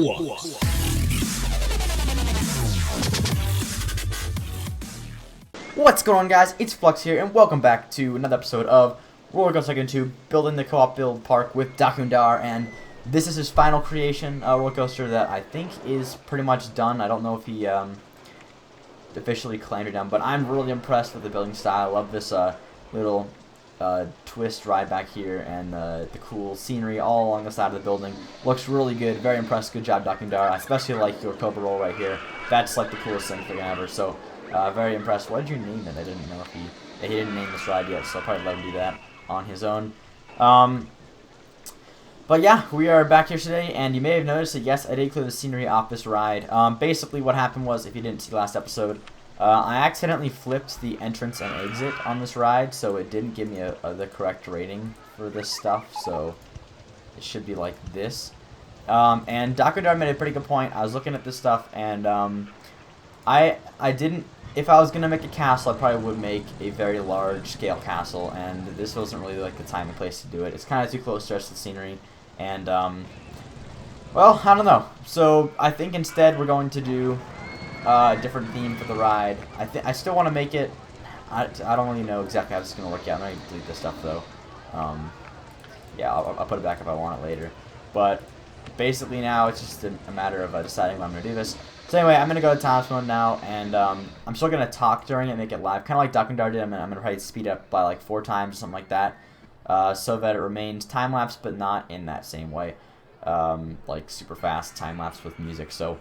Flux. What's going on, guys? It's Flux here, and welcome back to another episode of Roller Coaster Tycoon 2, building the co-op build park with Dakundar, and this is his final creation, a roller coaster that I think is pretty much done. I don't know if he officially claimed it done, but I'm really impressed with the building style. I love this little twist ride back here, and the cool scenery all along the side of the building. Looks really good. Very impressed. Good job, Dakundar. I especially like your Cobra roll right here. That's like the coolest thing ever. So very impressed. What did you name it? I didn't know if he didn't name this ride yet, so I'll probably let him do that on his own. But yeah, we are back here today, and you may have noticed that yes, I did clear the scenery off this ride. Basically what happened was, if you didn't see last episode, I accidentally flipped the entrance and exit on this ride, so it didn't give me the correct rating for this stuff, so it should be like this. And Dakundar made a pretty good point. I was looking at this stuff, and I didn't, if I was going to make a castle, I probably would make a very large scale castle, and this wasn't really like the time and place to do it. It's kind of too close to the rest of the scenery, and well, I don't know. So I think instead we're going to do a different theme for the ride. I still want to make it, I don't really know exactly how this is going to work out. I'm going to delete this stuff though. Yeah, I'll put it back if I want it later. But basically now it's just a matter of deciding when I'm going to do this. So anyway, I'm going to go to time-lapse mode now, and I'm still going to talk during it and make it live. Kind of like Dakundar did. I'm going to probably speed up by like 4 times or something like that, so that it remains time-lapse but not in that same way. Like super fast time-lapse with music. So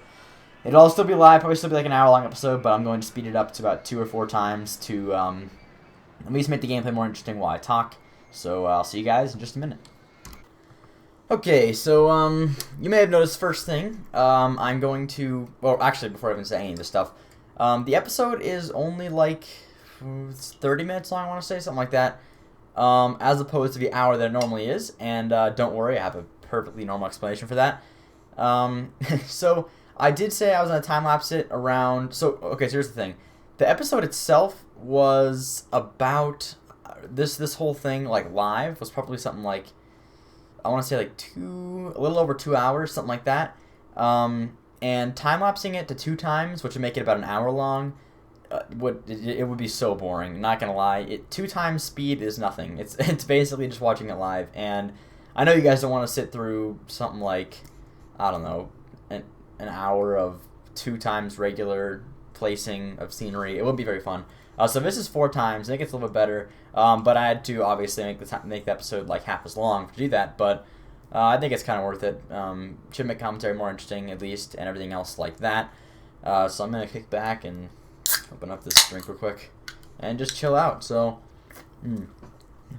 it'll all still be live, probably still be like an hour-long episode, but I'm going to speed it up to about 2 or 4 times to at least make the gameplay more interesting while I talk. So I'll see you guys in just a minute. Okay, so you may have noticed first thing, I'm going to, well actually before I even say any of this stuff, the episode is only like 30 minutes long, I want to say, something like that, as opposed to the hour that it normally is, and don't worry, I have a perfectly normal explanation for that. So I did say I was going to time-lapse it around, so okay, so here's the thing, the episode itself was about, this whole thing, like live, was probably something like, I want to say like a little over 2 hours, something like that. And time-lapsing it to 2 times, which would make it about an hour long, it would be so boring. Not gonna lie, 2 times speed is nothing. It's basically just watching it live. And I know you guys don't want to sit through something like, I don't know, an hour of 2 times regular placing of scenery. It wouldn't be very fun. So this is 4 times. I think it's a little bit better. But I had to obviously make the episode like half as long to do that. But I think it's kind of worth it. Should make commentary more interesting at least, and everything else like that. So I'm gonna kick back and open up this drink real quick and just chill out. So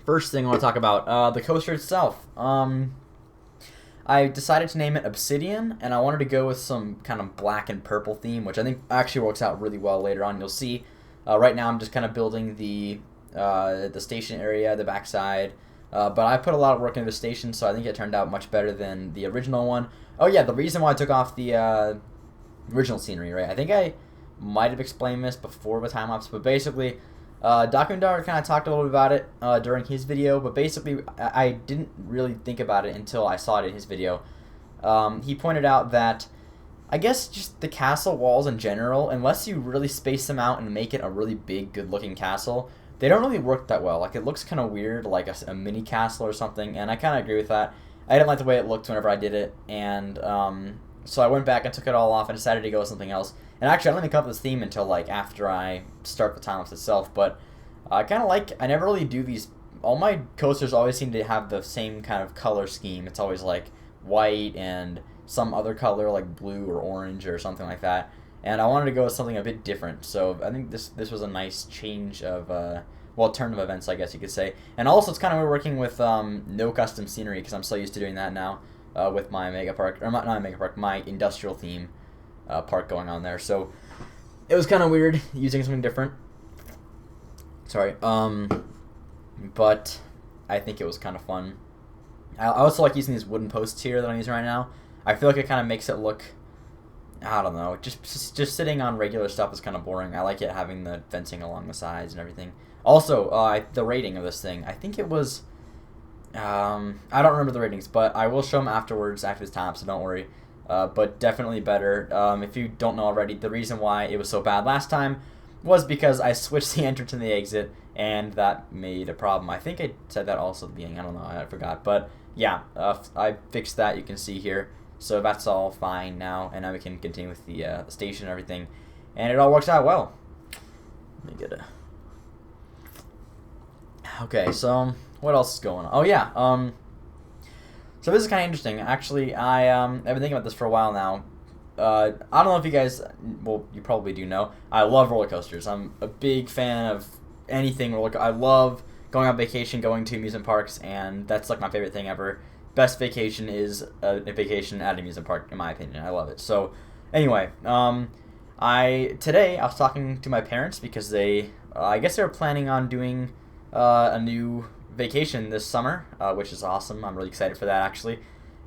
first thing I want to talk about the coaster itself. I decided to name it Obsidian, and I wanted to go with some kind of black and purple theme, which I think actually works out really well later on. You'll see. Right now I'm just kind of building the station area, the backside, but I put a lot of work into the station, so I think it turned out much better than the original one. Oh yeah, the reason why I took off the original scenery, right? I think I might have explained this before with time-lapse, but basically Dakundar kind of talked a little bit about it during his video, but basically I didn't really think about it until I saw it in his video. He pointed out that I guess just the castle walls in general, unless you really space them out and make it a really big, good-looking castle, they don't really work that well. Like, it looks kind of weird, like a mini castle or something, and I kind of agree with that. I didn't like the way it looked whenever I did it, and so I went back and took it all off and decided to go with something else. And actually, I didn't even come up with this theme until, like, after I start the time-lapse itself, but I kind of like, I never really do these, all my coasters always seem to have the same kind of color scheme. It's always, like, white and some other color like blue or orange or something like that, and I wanted to go with something a bit different, so I think this was a nice change of well, turn of events, I guess you could say. And also it's kind of working with no custom scenery, because I'm so used to doing that now with my mega park, or not mega park, my industrial theme park going on there, so it was kind of weird using something different. Sorry, but I think it was kind of fun. I also like using these wooden posts here that I'm using right now. I feel like it kind of makes it look, I don't know, just sitting on regular stuff is kind of boring. I like it having the fencing along the sides and everything. Also, the rating of this thing, I think it was, I don't remember the ratings, but I will show them afterwards, after this time, so don't worry. but definitely better. If you don't know already, the reason why it was so bad last time was because I switched the entrance and the exit, and that made a problem. I think I said that also at the beginning. I don't know. I forgot. But yeah, I fixed that. You can see here. So that's all fine now, and now we can continue with the station and everything, and it all works out well. Let me get a... Okay, so what else is going on? Oh yeah, so this is kind of interesting. Actually, I've been thinking about this for a while now. I don't know if you guys, well, you probably do know. I love roller coasters. I'm a big fan of anything roller. I love going on vacation, going to amusement parks, and that's like my favorite thing ever. Best vacation is a vacation at an amusement park, in my opinion. I love it. So, anyway, today I was talking to my parents because I guess they were planning on doing a new vacation this summer, which is awesome. I'm really excited for that, actually.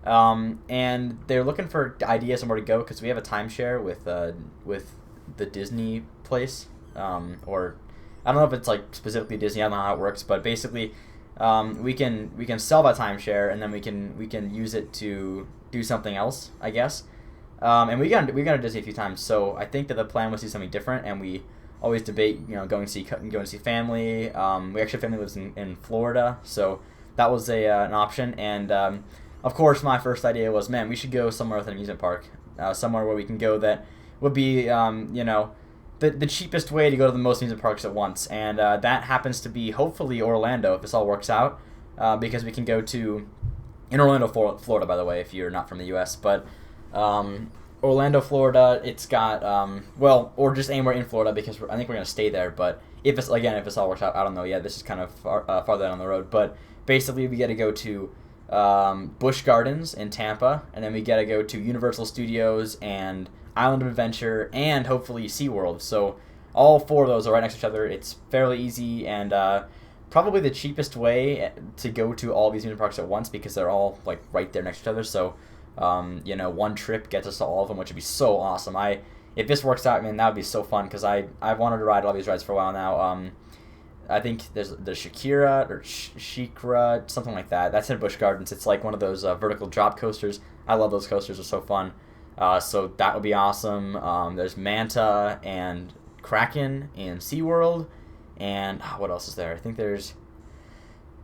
And they're looking for ideas on where to go because we have a timeshare with the Disney place, or I don't know if it's like specifically Disney. I don't know how it works, but basically, we can sell that timeshare and then we can use it to do something else, I guess. And we've gone to Disney a few times, so I think that the plan was to do something different, and we always debate, going to see family. We actually family lives in Florida, so that was an option. And of course, my first idea was, man, we should go somewhere with an amusement park, somewhere where we can go that would be, the cheapest way to go to the most amusement parks at once. And that happens to be hopefully Orlando, if this all works out, because we can go to in Orlando, Florida, by the way, if you're not from the U.S. But Orlando, Florida, it's got or just anywhere in Florida because I think we're gonna stay there. But if this all works out, I don't know yet. This is kind of farther down the road. But basically, we get to go to Busch Gardens in Tampa, and then we get to go to Universal Studios and Island of Adventure, and hopefully SeaWorld. So all four of those are right next to each other. It's fairly easy and probably the cheapest way to go to all these amusement parks at once because they're all like right there next to each other. So one trip gets us to all of them, which would be so awesome. If this works out, man, that would be so fun because I've wanted to ride all these rides for a while now. I think there's Shakira or Shikra, something like that. That's in Busch Gardens. It's like one of those vertical drop coasters. I love those coasters. They're so fun. So that would be awesome. There's Manta and Kraken in SeaWorld. And what else is there? I think there's...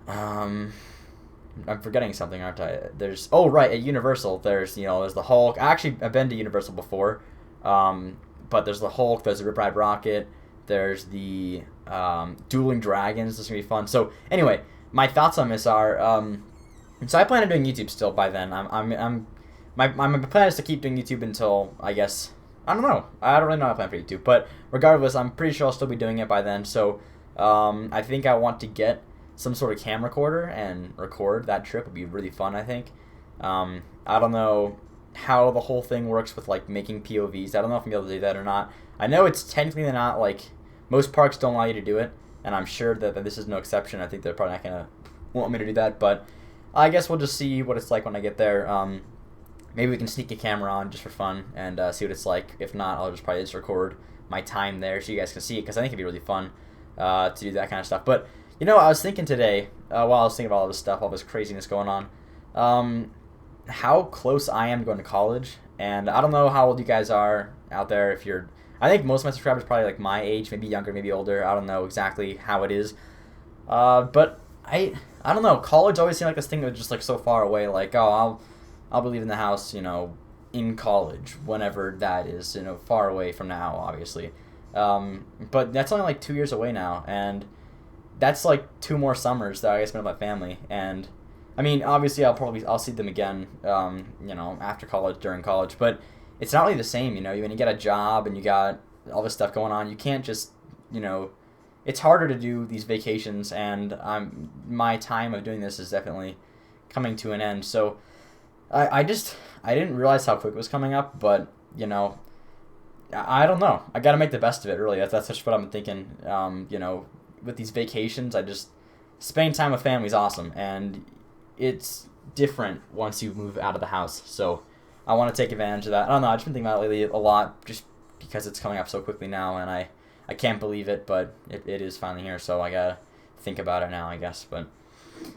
I'm forgetting something, aren't I? At Universal, there's the Hulk. Actually, I've been to Universal before. But there's the Hulk, there's the Rip Ride Rocket, there's the Dueling Dragons. This is going to be fun. So, anyway, my thoughts on this are... so I plan on doing YouTube still by then. My plan is to keep doing YouTube until, I guess... I don't know. I don't really know how I plan for YouTube. But regardless, I'm pretty sure I'll still be doing it by then. So, I think I want to get some sort of camcorder and record that trip. Would be really fun, I think. I don't know how the whole thing works with, like, making POVs. I don't know if I'm able to do that or not. I know it's technically not, like... Most parks don't allow you to do it, and I'm sure that this is no exception. I think they're probably not going to want me to do that, but I guess we'll just see what it's like when I get there. Maybe we can sneak a camera on just for fun and see what it's like. If not, I'll just probably record my time there so you guys can see it, because I think it'd be really fun to do that kind of stuff. But, I was thinking today, while I was thinking about all this stuff, all this craziness going on, how close I am going to college. And I don't know how old you guys are out there. I think most of my subscribers are probably like my age, maybe younger, maybe older. I don't know exactly how it is. But I don't know. College always seemed like this thing that was just like so far away. Like, oh, I'll be leaving the house, in college, whenever that is, far away from now, obviously. But that's only like 2 years away now, and that's like 2 more summers that I spend with my family. And I mean, obviously, I'll see them again, after college, during college, but it's not really the same, when you get a job and you got all this stuff going on, you can't just, it's harder to do these vacations, and my time of doing this is definitely coming to an end. So I didn't realize how quick it was coming up, but, I don't know. I got to make the best of it, really. That's just what I'm thinking. With these vacations, spending time with family is awesome, and it's different once you move out of the house. So I want to take advantage of that. I don't know. I've just been thinking about it lately a lot, just because it's coming up so quickly now, and I can't believe it, but it is finally here. So I gotta think about it now, I guess. But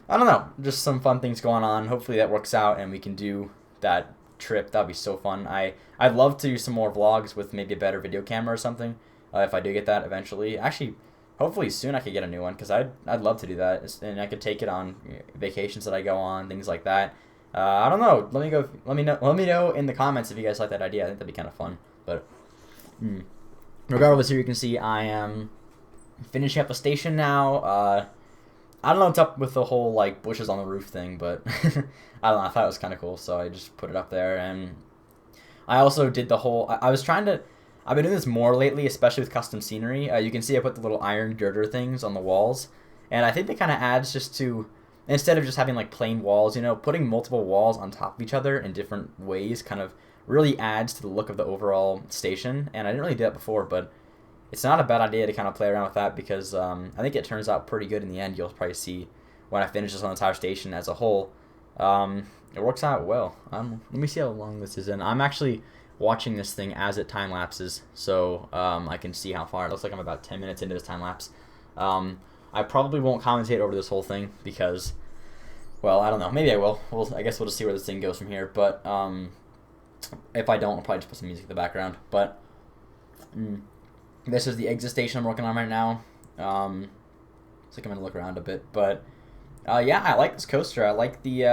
I don't know. Just some fun things going on. Hopefully that works out, and we can do that trip. That'd be so fun. I'd love to do some more vlogs with maybe a better video camera or something. If I do get that eventually. Actually, hopefully soon I could get a new one because I'd love to do that, and I could take it on vacations that I go on, things like that. I don't know. Let me know in the comments if you guys like that idea. I think that'd be kind of fun. But regardless, here you can see I am finishing up the station now. I don't know what's up with the whole like bushes on the roof thing, but I don't know. I thought it was kind of cool, so I just put it up there. And I also did the whole. I've been doing this more lately, especially with custom scenery. You can see I put the little iron girder things on the walls, and I think that kind of adds just to, instead of just having like plain walls, putting multiple walls on top of each other in different ways kind of really adds to the look of the overall station. And I didn't really do that before, but it's not a bad idea to kind of play around with that because I think it turns out pretty good in the end. You'll probably see when I finish this on the entire station as a whole. It works out well. Let me see how long this is in. I'm actually watching this thing as it time lapses, so I can see how far. It looks like I'm about 10 minutes into this time lapse. I probably won't commentate over this whole thing because, well, I don't know. Maybe I will. I guess we'll just see where this thing goes from here. But if I don't, I'll probably just put some music in the background. But this is the exit station I'm working on right now. Looks like I'm gonna look around a bit, but yeah, I like this coaster. I like the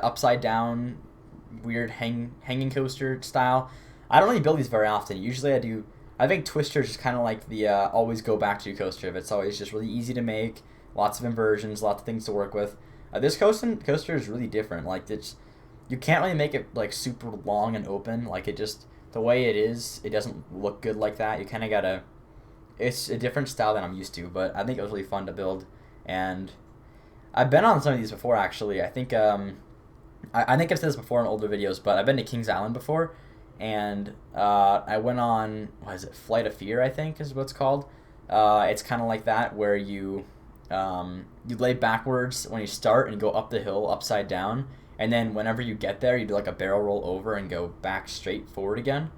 upside down weird hanging coaster style. I don't really build these very often. Usually I do. I think Twister's just kind of like the always go back to coaster. It's always just really easy to make, lots of inversions, lots of things to work with. This coaster is really different. Like you can't really make it like super long and open. Like it just, the way it is, it doesn't look good like that. You kind of gotta. It's a different style than I'm used to, but I think it was really fun to build, and I've been on some of these before actually. I think I think I've said this before in older videos, but I've been to Kings Island before, and I went on, what is it, Flight of Fear, I think is what it's called. It's kind of like that, where you lay backwards when you start and go up the hill upside down, and then whenever you get there, you do like a barrel roll over and go back straight forward again.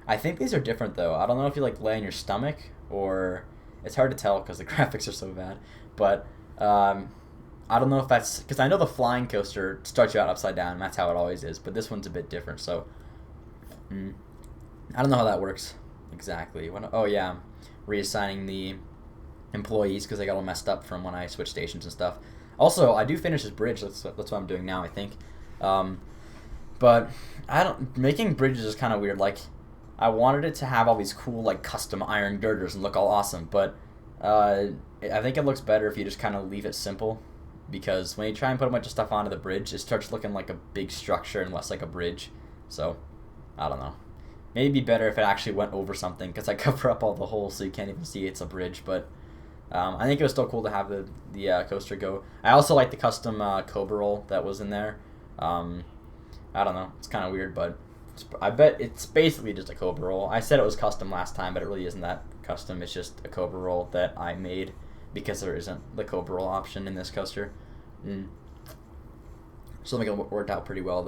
I think these are different though. I don't know if you like lay on your stomach, or it's hard to tell because the graphics are so bad, but I don't know if that's, because I know the flying coaster starts you out upside down, and that's how it always is, but this one's a bit different, so I don't know how that works exactly. Oh yeah, I'm reassigning the employees because they got all messed up from when I switched stations and stuff. Also, I do finish this bridge. That's what I'm doing now, I think. But making bridges is kind of weird. Like, I wanted it to have all these cool like custom iron girders and look all awesome, but I think it looks better if you just kind of leave it simple. Because when you try and put a bunch of stuff onto the bridge, it starts looking like a big structure and less like a bridge. So, I don't know. Maybe it'd be better if it actually went over something, because I cover up all the holes so you can't even see it's a bridge. But I think it was still cool to have the coaster go. I also like the custom Cobra roll that was in there. I don't know. It's kind of weird, but I bet it's basically just a Cobra roll. I said it was custom last time, but it really isn't that custom. It's just a Cobra roll that I made, because there isn't the Cobra roll option in this coaster. So I think it worked out pretty well,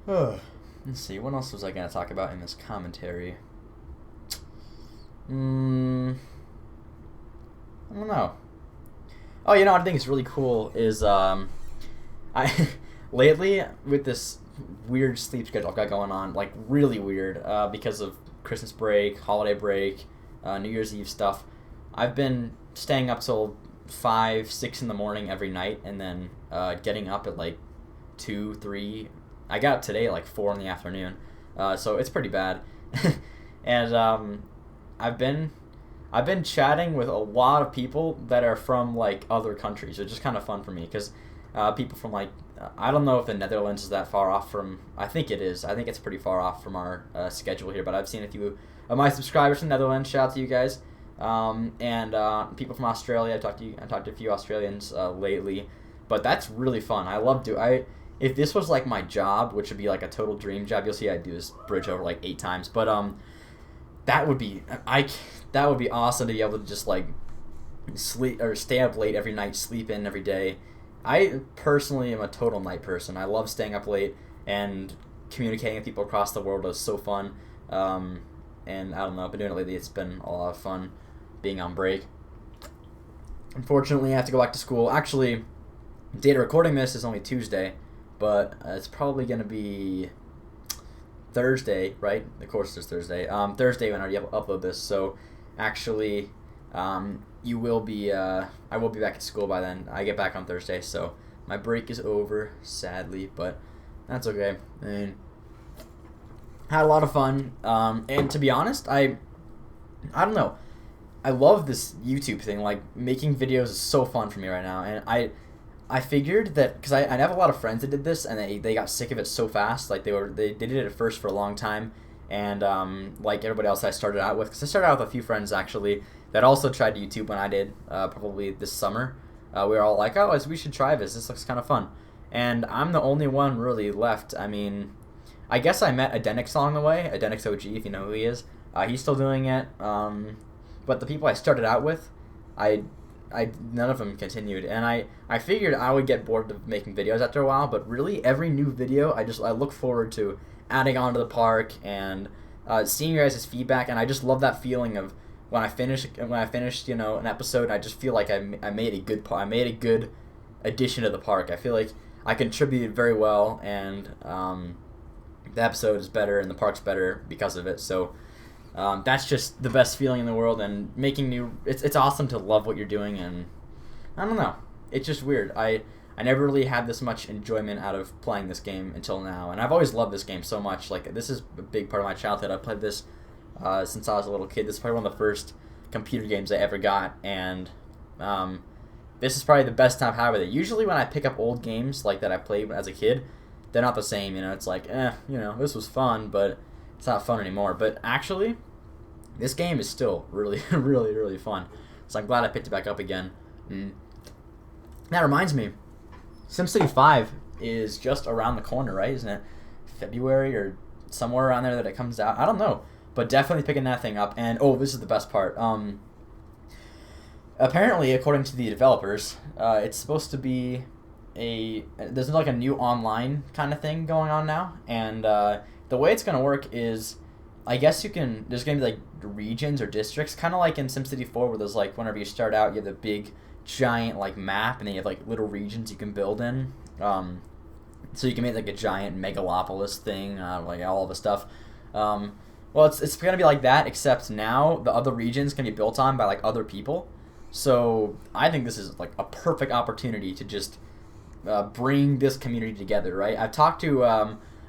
though. Let's see, what else was I going to talk about in this commentary? I don't know. Oh, what I think is really cool is I lately, with this weird sleep schedule I've got going on, like really weird, because of Christmas break, holiday break, New Year's Eve stuff, I've been staying up till 5, 6 in the morning every night, and then getting up at like 2, 3. I got up today at like 4 in the afternoon, so it's pretty bad. And I've been chatting with a lot of people that are from like other countries, which is kind of fun for me, because people from like, I don't know if the Netherlands is that far off from, I think it is. I think it's pretty far off from our schedule here, but I've seen a few of my subscribers from the Netherlands. Shout out to you guys. And people from Australia. I talked to a few Australians lately, but that's really fun. I love if this was like my job, which would be like a total dream job. You'll see I do this bridge over like 8 times, but that would be awesome to be able to just like sleep or stay up late every night, sleep in every day. I personally am a total night person. I love staying up late, and communicating with people across the world is so fun. And I don't know, I've been doing it lately. It's been a lot of fun being on break. Unfortunately, I have to go back to school. Actually, date of recording this is only Tuesday, but it's probably gonna be Thursday, right? Of course, it's Thursday. Thursday when I upload this. So, actually, you will be. I will be back at school by then. I get back on Thursday, so my break is over, sadly, but that's okay. I mean, had a lot of fun. And to be honest, I don't know. I love this YouTube thing. Like, making videos is so fun for me right now, and I figured that because I have a lot of friends that did this and they got sick of it so fast. Like they did it at first for a long time, and like everybody else I started out with, because I started out with a few friends actually that also tried YouTube when I did, probably this summer. We were all like, oh, we should try this. This looks kind of fun, and I'm the only one really left. I mean, I guess I met Adenix along the way. Adenix OG, if you know who he is. He's still doing it. But the people I started out with, none of them continued, and I figured I would get bored of making videos after a while. But really, every new video, I look forward to adding on to the park and seeing your guys' feedback, and I just love that feeling of when I finished, you know, an episode. I just feel like I made a good addition to the park. I feel like I contributed very well, and the episode is better and the park's better because of it. So. That's just the best feeling in the world, and it's awesome to love what you're doing, and I don't know, it's just weird. I never really had this much enjoyment out of playing this game until now, and I've always loved this game so much. Like, this is a big part of my childhood. I played this since I was a little kid. This is probably one of the first computer games I ever got, and this is probably the best time I've had with it. Usually when I pick up old games like that I played as a kid, they're not the same, you know. It's like, you know, this was fun, but it's not fun anymore. But actually, this game is still really, really, really fun. So I'm glad I picked it back up again. That reminds me, SimCity 5 is just around the corner, right? Isn't it February or somewhere around there that it comes out? I don't know. But definitely picking that thing up. And, oh, this is the best part. Apparently, according to the developers, it's supposed to be there's like a new online kind of thing going on now. And the way it's going to work is, I guess there's going to be like regions or districts, kind of like in SimCity 4, where there's like, whenever you start out, you have the big giant like map, and then you have like little regions you can build in. So you can make like a giant megalopolis thing, like all the stuff. Well, it's going to be like that, except now the other regions can be built on by like other people. So I think this is like a perfect opportunity to just bring this community together, right? I've talked to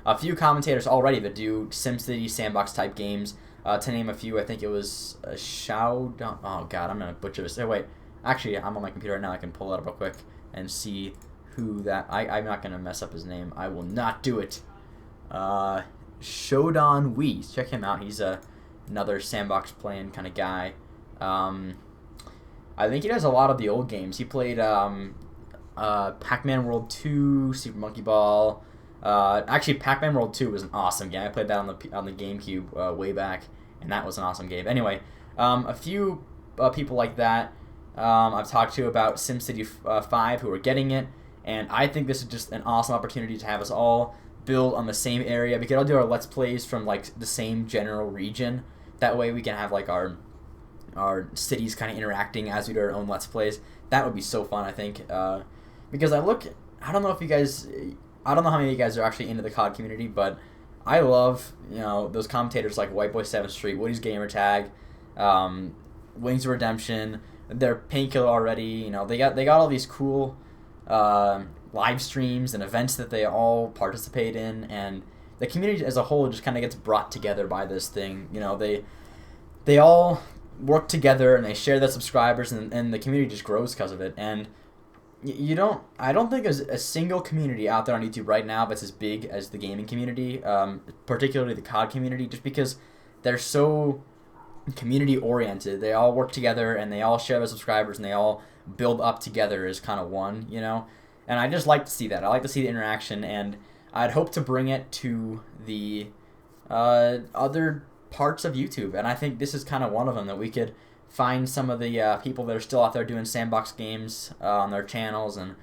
a few commentators already that do SimCity sandbox type games. To name a few, I think it was Shao. Oh god, I'm gonna butcher this. Oh wait, actually, I'm on my computer right now. I can pull it up real quick and see who that. I'm not gonna mess up his name. I will not do it. Shodan Wee. Check him out. He's another sandbox playing kind of guy. I think he does a lot of the old games. He played Pac-Man World 2, Super Monkey Ball. Actually, Pac-Man World 2 was an awesome game. I played that on the GameCube way back, and that was an awesome game. Anyway, a few people like that I've talked to about SimCity 5 who are getting it, and I think this is just an awesome opportunity to have us all build on the same area. We could all do our Let's Plays from like the same general region. That way we can have like our cities kind of interacting as we do our own Let's Plays. That would be so fun, I think. Because I don't know how many of you guys are actually into the COD community, but I love, you know, those commentators like White Boy 7th Street, Woody's Gamertag, Wings of Redemption. They're Painkiller already. You know, they got all these cool live streams and events that they all participate in, and the community as a whole just kind of gets brought together by this thing. You know, they all work together and they share their subscribers, and the community just grows because of it. And I don't think there's a single community out there on YouTube right now that's as big as the gaming community, particularly the COD community, just because they're so community oriented. They all work together and they all share their subscribers and they all build up together as kind of one, you know. And I just like to see that. I like to see the interaction, and I'd hope to bring it to the other parts of YouTube. And I think this is kind of one of them, that we could find some of the people that are still out there doing sandbox games on their channels, and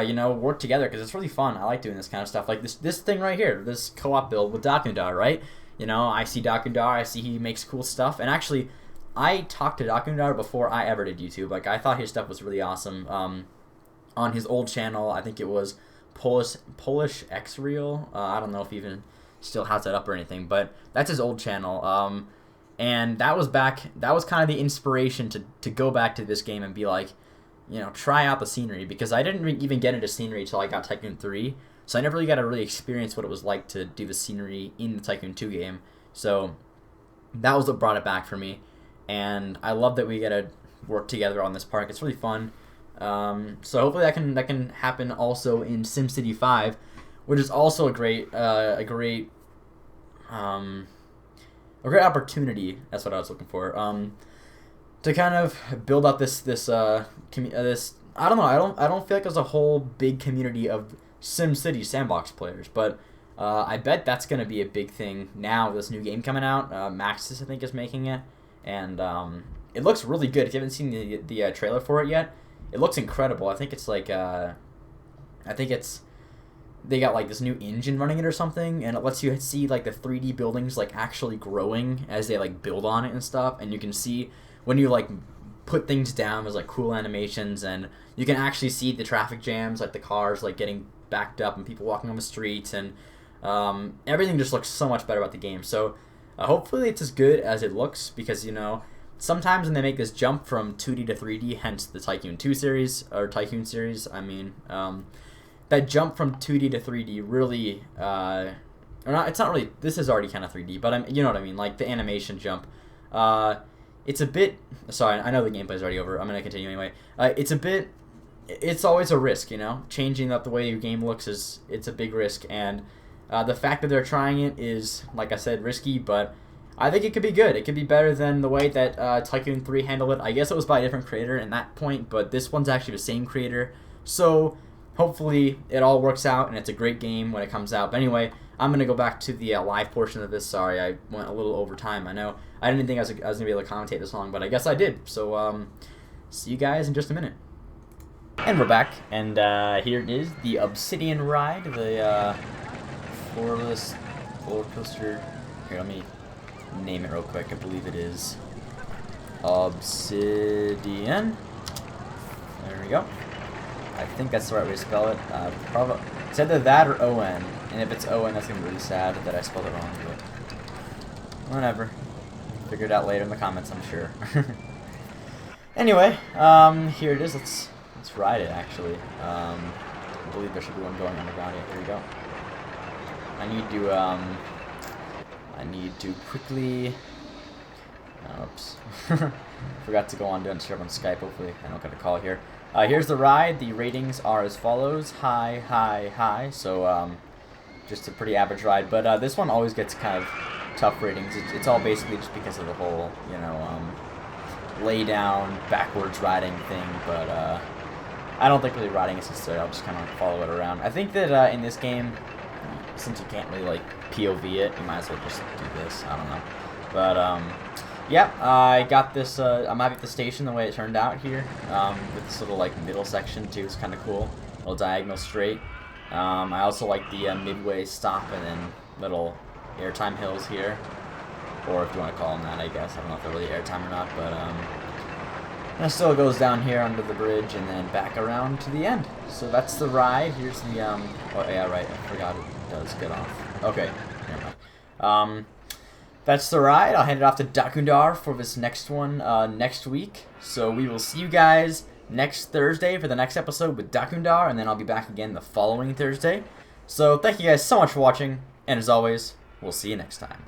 you know, work together, because it's really fun. I like doing this kind of stuff, like this thing right here, this co-op build with Dakundar, right? You know, I see Dakundar, I see he makes cool stuff, and actually, I talked to Dakundar before I ever did YouTube. Like, I thought his stuff was really awesome. On his old channel, I think it was Polish X Reel. I don't know if he even still has that up or anything, but that's his old channel. And that was kind of the inspiration to go back to this game and be like, you know, try out the scenery, because I didn't even get into scenery until I got Tycoon 3, so I never really got to really experience what it was like to do the scenery in the Tycoon 2 game. So that was what brought it back for me, and I love that we get to work together on this park. It's really fun. So hopefully that can happen also in SimCity 5, which is also a great opportunity. That's what I was looking for. To kind of build up this I don't know. I don't feel like there's a whole big community of SimCity sandbox players, but I bet that's gonna be a big thing now with this new game coming out. Maxis, I think, is making it, and it looks really good. If you haven't seen the trailer for it yet, it looks incredible. I think it's like they got like this new engine running it or something, and it lets you see like the 3D buildings like actually growing as they like build on it and stuff, and you can see when you like put things down, there's like cool animations, and you can actually see the traffic jams, like the cars like getting backed up and people walking on the streets, and everything just looks so much better about the game. So hopefully it's as good as it looks, because, you know, sometimes when they make this jump from 2D to 3D, hence the Tycoon 2 series, or Tycoon series, I mean, that jump from 2D to 3D really, or not, it's not really, this is already kind of 3D, but you know what I mean, like the animation jump, it's a bit, sorry, I know the gameplay's already over, I'm going to continue anyway, it's always a risk, you know, changing up the way your game looks it's a big risk, and the fact that they're trying it is, like I said, risky, but I think it could be good. It could be better than the way that Tycoon 3 handled it. I guess it was by a different creator in that point, but this one's actually the same creator, so hopefully it all works out and it's a great game when it comes out. But anyway, I'm going to go back to the live portion of this. Sorry, I went a little over time. I know I didn't think I was going to be able to commentate this long, but I guess I did. So see you guys in just a minute. And we're back, and here it is, the Obsidian ride, the floorless roller coaster. Here, let me name it real quick. I believe it is Obsidian. There we go. I think that's the right way to spell it. Probably it's either that or O-N, and if it's O-N, that's gonna be really sad that I spelled it wrong. But whatever, figure it out later in the comments, I'm sure. Anyway, here it is. Let's ride it. Actually, I believe there should be one going underground. Here we go. I need to quickly. Oops. Forgot to go on doing share on Skype. Hopefully, I don't get a call here. Here's the ride. The ratings are as follows: high, high, high. So, just a pretty average ride. But this one always gets kind of tough ratings. It's all basically just because of the whole, you know, lay down, backwards riding thing. But I don't think really riding is necessary. I'll just kind of follow it around. I think that in this game, since you can't really like POV it, you might as well just do this. I don't know. But yeah, I got this. I'm happy at the station the way it turned out here, with this little like middle section too. It's kind of cool, little diagonal straight. I also like the midway stop and then little airtime hills here, or if you want to call them that, I guess. I don't know if they're really airtime or not, but it still goes down here under the bridge and then back around to the end. So that's the ride. Here's the oh yeah, right. I forgot it does get off. Okay, never mind. That's the ride. I'll hand it off to Dakundar for this next one next week. So we will see you guys next Thursday for the next episode with Dakundar, and then I'll be back again the following Thursday. So thank you guys so much for watching, and as always, we'll see you next time.